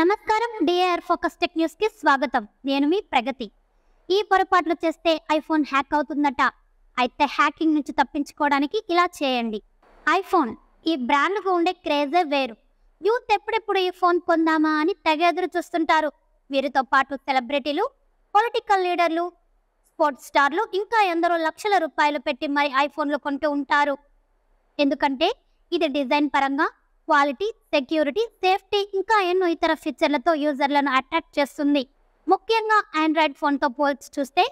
నమస్కారం DR focus tech news కి స్వాగతం. నేను మీ ప్రగతి. ఈ పొరపాట్లు చేస్తే ఐఫోన్ హ్యాక్ అవుతుందట. అయితే హ్యాకింగ్ నుంచి తప్పించుకోవడానికి ఇలా చేయండి. ఐఫోన్ ఈ బ్రాండ్కు ఉండే క్రేజే వేరు. యూత్ ఎప్పుడెప్పుడు ఈ ఫోన్ పొందామా అని తెగ ఎదురు చూస్తుంటారు. వీరితో పాటు సెలబ్రిటీలు, పొలిటికల్ లీడర్లు, స్పోర్ట్స్ స్టార్లు ఇంకా ఎందరో లక్షల రూపాయలు పెట్టి మరి ఐఫోన్లు కొంటూ ఉంటారు. ఎందుకంటే ఇది డిజైన్ పరంగా, క్వాలిటీ, సెక్యూరిటీ, సేఫ్టీ ఇంకా ఎన్నో ఇతర ఫీచర్లతో యూజర్లను అట్రాక్ట్ చేస్తుంది. ముఖ్యంగా ఆండ్రాయిడ్ ఫోన్తో పోల్చి చూస్తే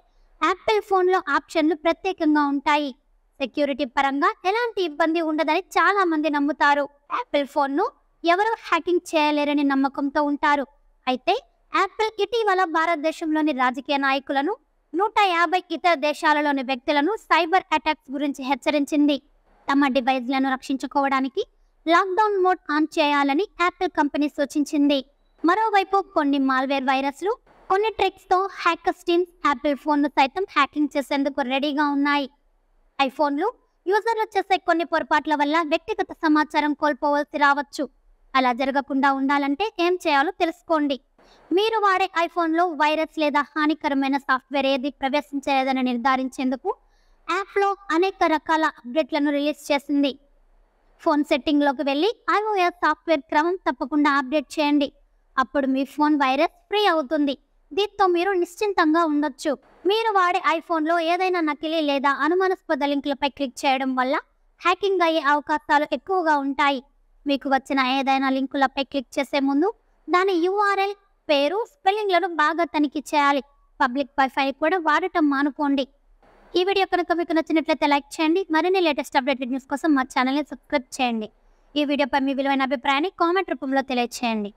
యాపిల్ ఫోన్లో ఆప్షన్లు ప్రత్యేకంగా ఉంటాయి. సెక్యూరిటీ పరంగా ఎలాంటి ఇబ్బంది ఉండదని చాలా మంది నమ్ముతారు. యాపిల్ ఫోన్ను ఎవరూ హ్యాకింగ్ చేయలేరని నమ్మకంతో ఉంటారు. అయితే యాపిల్ ఇటీవల భారతదేశంలోని రాజకీయ నాయకులను, 150 ఇతర దేశాలలోని వ్యక్తులను సైబర్ అటాక్స్ గురించి హెచ్చరించింది. తమ డివైస్లను రక్షించుకోవడానికి లాక్డౌన్ మోడ్ ఆన్ చేయాలని యాపిల్ కంపెనీ సూచించింది. మరోవైపు కొన్ని మాల్వేర్ వైరస్లు, కొన్ని ట్రిక్స్తో హ్యాకర్స్ టీమ్స్ యాపిల్ ఫోన్ను సైతం హ్యాకింగ్ చేసేందుకు రెడీగా ఉన్నాయి. ఐఫోన్లు యూజర్లు చేసే కొన్ని పొరపాట్ల వల్ల వ్యక్తిగత సమాచారం కోల్పోవలసి రావచ్చు. అలా జరగకుండా ఉండాలంటే ఏం చేయాలో తెలుసుకోండి. మీరు వాడే ఐఫోన్లో వైరస్ లేదా హానికరమైన సాఫ్ట్వేర్ ఏది ప్రవేశించలేదని నిర్ధారించేందుకు యాప్లో అనేక రకాల అప్డేట్లను రిలీజ్ చేసింది. ఫోన్ సెట్టింగ్లోకి వెళ్ళి iOS సాఫ్ట్వేర్ క్రమం తప్పకుండా అప్డేట్ చేయండి. అప్పుడు మీ ఫోన్ వైరస్ ఫ్రీ అవుతుంది. దీంతో మీరు నిశ్చింతంగా ఉండొచ్చు. మీరు వాడే ఐఫోన్లో ఏదైనా నకిలీ లేదా అనుమానాస్పద లింకులపై క్లిక్ చేయడం వల్ల హ్యాకింగ్ అయ్యే అవకాశాలు ఎక్కువగా ఉంటాయి. మీకు వచ్చిన ఏదైనా లింకులపై క్లిక్ చేసే ముందు దాని URL, పేరు, స్పెల్లింగ్లను బాగా తనిఖీ చేయాలి. పబ్లిక్ వైఫై కూడా వాడటం మానుకోండి. ఈ వీడియో కనుక మీకు నచ్చినట్లయితే లైక్ చేయండి. మరిన్ని లేటెస్ట్ అప్డేటెడ్ న్యూస్ కోసం మా ఛానల్ని సబ్స్క్రైబ్ చేయండి. ఈ వీడియోపై మీ విలువైన అభిప్రాయాన్ని కామెంట్ రూపంలో తెలియజేయండి.